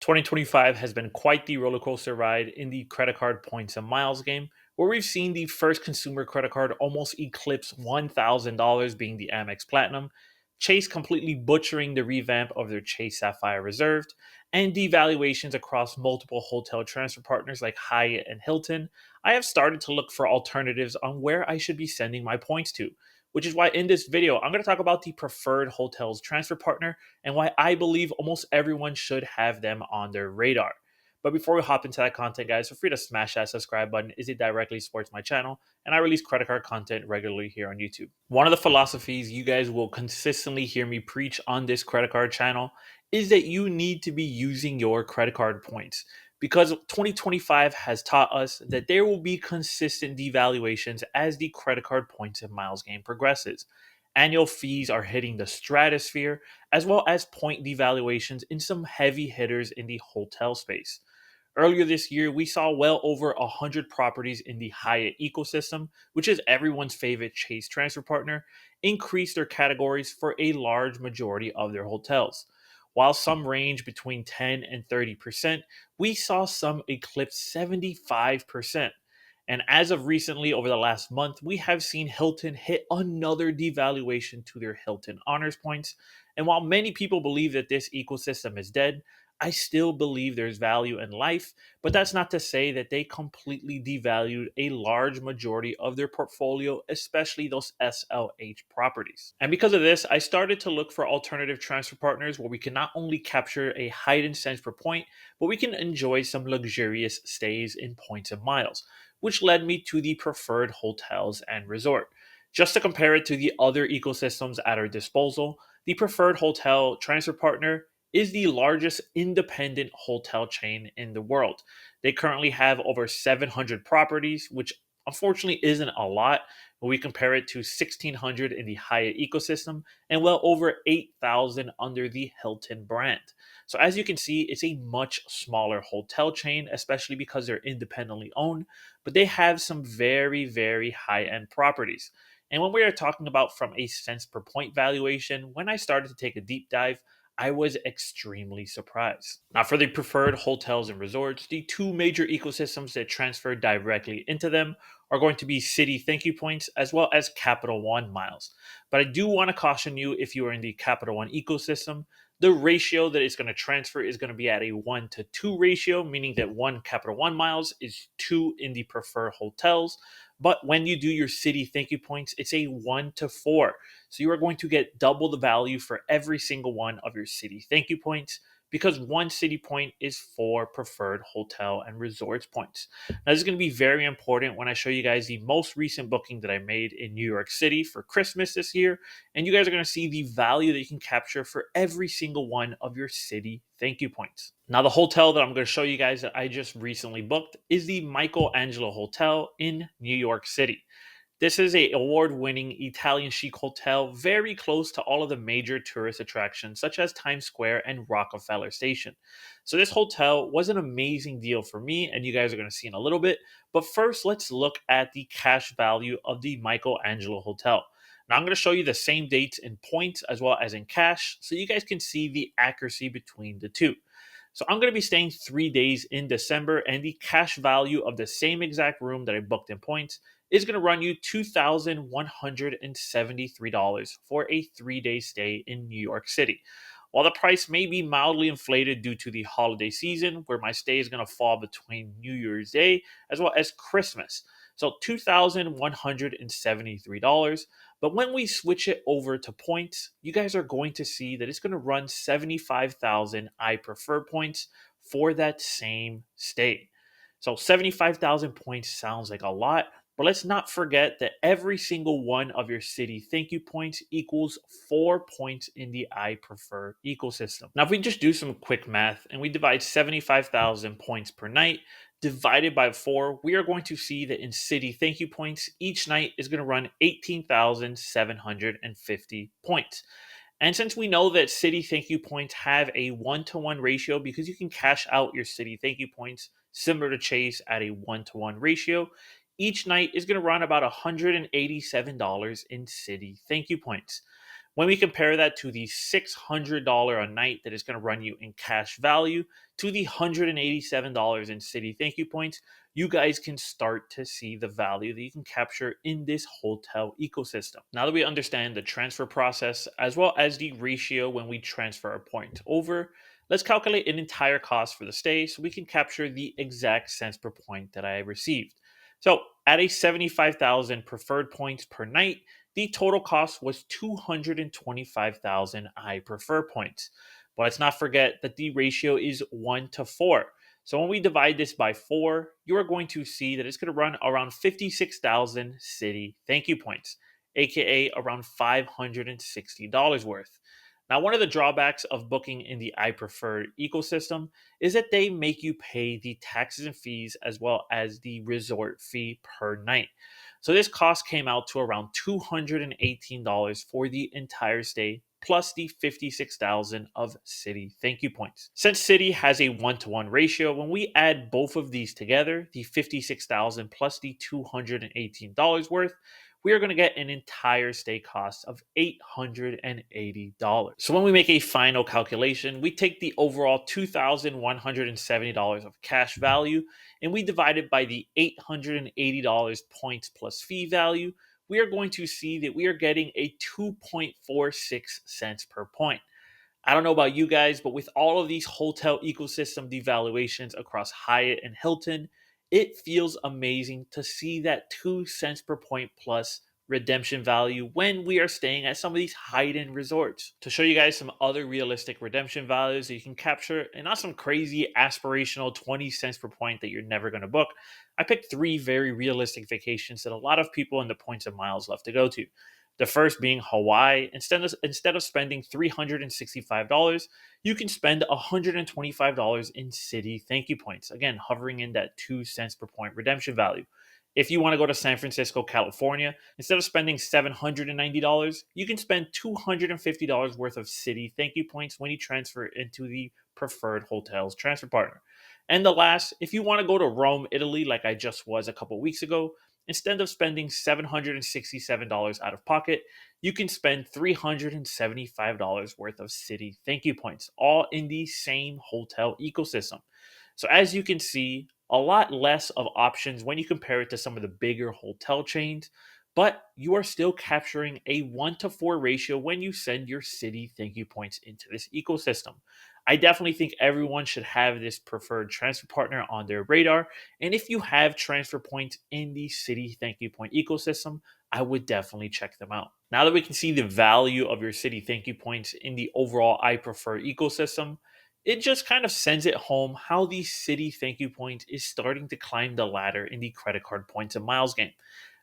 2025 has been quite the roller coaster ride in the credit card points and miles game, where we've seen the first consumer credit card almost eclipse $1,000, being the Amex Platinum, Chase completely butchering the revamp of their Chase Sapphire Reserved, and devaluations across multiple hotel transfer partners like Hyatt and Hilton. I have started to look for alternatives on where I should be sending my points to, which is why in this video, I'm going to talk about the preferred hotels transfer partner and why I believe almost everyone should have them on their radar. But before we hop into that content, guys, feel free to smash that subscribe button as it directly supports my channel, and I release credit card content regularly here on YouTube. One of the philosophies you guys will consistently hear me preach on this credit card channel is that you need to be using your credit card points, because 2025 has taught us that there will be consistent devaluations as the credit card points and miles game progresses. Annual fees are hitting the stratosphere, as well as point devaluations in some heavy hitters in the hotel space. Earlier this year, we saw well over 100 properties in the Hyatt ecosystem, which is everyone's favorite Chase transfer partner, increase their categories for a large majority of their hotels. While some range between 10 and 30%, we saw some eclipse 75%. And as of recently, over the last month, we have seen Hilton hit another devaluation to their Hilton Honors points. And while many people believe that this ecosystem is dead, I still believe there's value in life, but that's not to say that they completely devalued a large majority of their portfolio, especially those SLH properties. And because of this, I started to look for alternative transfer partners where we can not only capture a heightened cents per point, but we can enjoy some luxurious stays in points and miles, which led me to the preferred hotels and resort. Just to compare it to the other ecosystems at our disposal, the preferred hotel transfer partner is the largest independent hotel chain in the world. They currently have over 700 properties, which unfortunately isn't a lot when we compare it to 1,600 in the Hyatt ecosystem and well over 8,000 under the Hilton brand. So, as you can see, it's a much smaller hotel chain, especially because they're independently owned, but they have some very, very high end properties. And when we are talking about from a cents per point valuation, when I started to take a deep dive, I was extremely surprised. Now, for the preferred hotels and resorts, the two major ecosystems that transfer directly into them are going to be CITI Thank points as well as Capital One miles. But I do want to caution you, if you are in the Capital One ecosystem, the ratio that it's going to transfer is going to be at a 1 to 2 ratio, meaning that one Capital One miles is two in the preferred hotels. But when you do your CITI Thank points, it's a 1 to 4. So you are going to get double the value for every single one of your CITI Thank points, because one CITI point is 4 preferred hotel and resorts points. Now, this is going to be very important when I show you guys the most recent booking that I made in New York City for Christmas this year. And you guys are going to see the value that you can capture for every single one of your CITI Thank points. Now, the hotel that I'm going to show you guys that I just recently booked is the Michelangelo Hotel in New York City. This is a award-winning Italian chic hotel very close to all of the major tourist attractions such as Times Square and Rockefeller Station. So this hotel was an amazing deal for me, and you guys are going to see in a little bit. But first, let's look at the cash value of the Michelangelo Hotel. Now, I'm going to show you the same dates in points as well as in cash so you guys can see the accuracy between the two. So I'm going to be staying 3 days in December, and the cash value of the same exact room that I booked in points is going to run you $2,173 for a 3 day stay in New York City. While the price may be mildly inflated due to the holiday season, where my stay is going to fall between New Year's Day as well as Christmas. So $2,173. But when we switch it over to points, you guys are going to see that it's going to run 75,000 IPrefer points for that same stay. So 75,000 points sounds like a lot, but let's not forget that every single one of your CITI Thank points equals 4 points in the IPrefer ecosystem. Now, if we just do some quick math and we divide 75,000 points per night divided by 4, we are going to see that in CITI Thank points, each night is going to run 18,750 points. And since we know that CITI Thank points have a 1 to 1 ratio, because you can cash out your CITI Thank points similar to Chase at a 1 to 1 ratio, each night is going to run about $187 in CITI Thank points. When we compare that to the $600 a night that is going to run you in cash value to the $187 in Citi Thank You points, you guys can start to see the value that you can capture in this hotel ecosystem. Now that we understand the transfer process as well as the ratio when we transfer a point over, let's calculate an entire cost for the stay so we can capture the exact cents per point that I received. So at a 75,000 preferred points per night, the total cost was 225,000 IPrefer points. But let's not forget that the ratio is 1 to 4. So when we divide this by 4, you are going to see that it's going to run around 56,000 Citi Thank You points, aka around $560 worth. Now, one of the drawbacks of booking in the iPrefer ecosystem is that they make you pay the taxes and fees as well as the resort fee per night. So this cost came out to around $218 for the entire stay, plus the 56,000 of Citi Thank You points. Since Citi has a 1-to-1 ratio, when we add both of these together, the 56,000 plus the $218 worth, we are going to get an entire stay cost of $880. So when we make a final calculation, we take the overall $2,170 of cash value and we divide it by the $880 points plus fee value. We are going to see that we are getting a 2.46 cents per point. I don't know about you guys, but with all of these hotel ecosystem devaluations across Hyatt and Hilton, it feels amazing to see that 2 cents per point plus redemption value when we are staying at some of these high-end resorts. To show you guys some other realistic redemption values that you can capture and not some crazy aspirational 20 cents per point that you're never going to book, I picked 3 very realistic vacations that a lot of people in the points and miles love to go to. The first being Hawaii. Instead of spending $365, you can spend $125 in Citi Thank You points. Again, hovering in that 2 cents per point redemption value. If you want to go to San Francisco, California, instead of spending $790, you can spend $250 worth of Citi Thank You points when you transfer into the preferred hotel's transfer partner. And the last, if you want to go to Rome, Italy, like I just was a couple weeks ago, instead of spending $767 out of pocket, you can spend $375 worth of Citi Thank You points, all in the same hotel ecosystem. So, as you can see, a lot less of options when you compare it to some of the bigger hotel chains, but you are still capturing a 1 to 4 ratio when you send your Citi Thank You points into this ecosystem. I definitely think everyone should have this preferred transfer partner on their radar. And if you have transfer points in the Citi Thank You point ecosystem, I would definitely check them out. Now that we can see the value of your Citi Thank You points in the overall iPrefer ecosystem, it just kind of sends it home how the Citi Thank You point is starting to climb the ladder in the credit card points and miles game.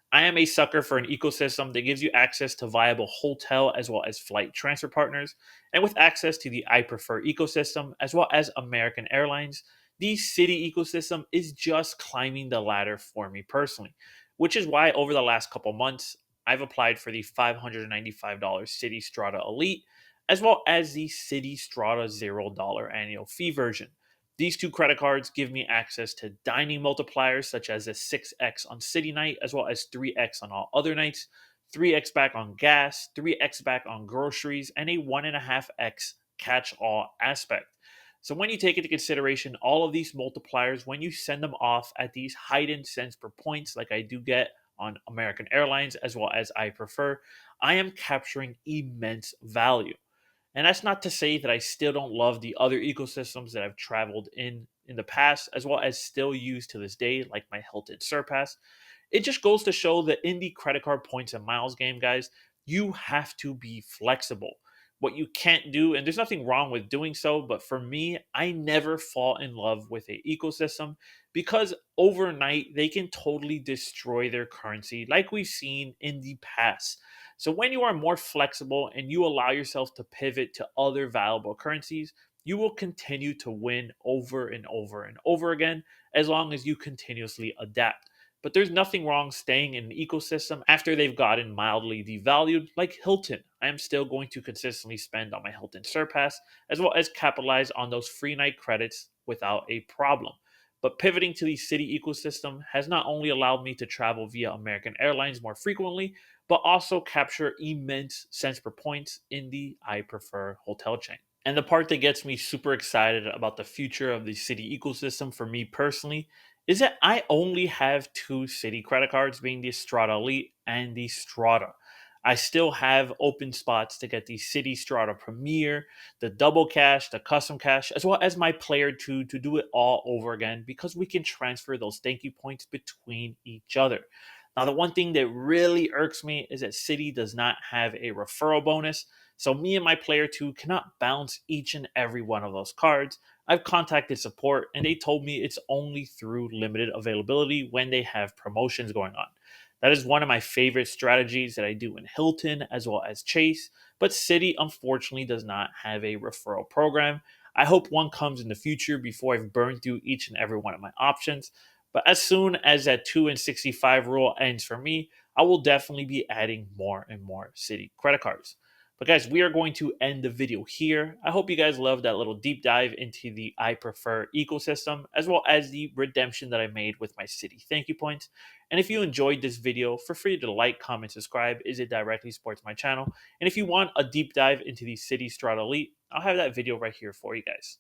I am a sucker for an ecosystem that gives you access to viable hotel as well as flight transfer partners. And with access to the iPrefer ecosystem as well as American Airlines, the Citi ecosystem is just climbing the ladder for me personally, which is why over the last couple months, I've applied for the $595 Citi Strata Elite as well as the Citi Strata $0 annual fee version. These 2 credit cards give me access to dining multipliers such as a 6x on city night as well as 3x on all other nights, 3x back on gas, 3x back on groceries, and a 1.5x catch all aspect. So when you take into consideration all of these multipliers, when you send them off at these heightened cents per points, like I do get on American Airlines as well as iPrefer, I am capturing immense value. And that's not to say that I still don't love the other ecosystems that I've traveled in the past, as well as still use to this day, like my Hilton Surpass. It just goes to show that in the credit card points and miles game, guys, you have to be flexible. What you can't do, and there's nothing wrong with doing so, but for me, I never fall in love with a ecosystem because overnight they can totally destroy their currency, like we've seen in the past. So when you are more flexible and you allow yourself to pivot to other valuable currencies, you will continue to win over and over and over again as long as you continuously adapt. But there's nothing wrong staying in an ecosystem after they've gotten mildly devalued, like Hilton. I am still going to consistently spend on my Hilton Surpass, as well as capitalize on those free night credits without a problem. But pivoting to the Citi ecosystem has not only allowed me to travel via American Airlines more frequently, but also capture immense cents per points in the I Prefer hotel chain. And the part that gets me super excited about the future of the Citi ecosystem for me personally is that I only have two Citi credit cards, being the Strata Elite and the Strata. I still have open spots to get the Citi Strata Premier, the Double Cash, the Custom Cash, as well as my Player 2 to do it all over again because we can transfer those Thankyou points between each other. Now, the one thing that really irks me is that Citi does not have a referral bonus, so me and my Player 2 cannot bounce each and every one of those cards. I've contacted support and they told me it's only through limited availability when they have promotions going on. That is one of my favorite strategies that I do in Hilton as well as Chase, but Citi unfortunately does not have a referral program. I hope one comes in the future before I've burned through each and every one of my options. But as soon as that 2 and 65 rule ends for me, I will definitely be adding more and more Citi credit cards. But guys, we are going to end the video here. I hope you guys loved that little deep dive into the I Prefer ecosystem, as well as the redemption that I made with my Citi Thank You points. And if you enjoyed this video, feel free to like, comment, subscribe, as it directly supports my channel. And if you want a deep dive into the Citi Strata Elite, I'll have that video right here for you guys.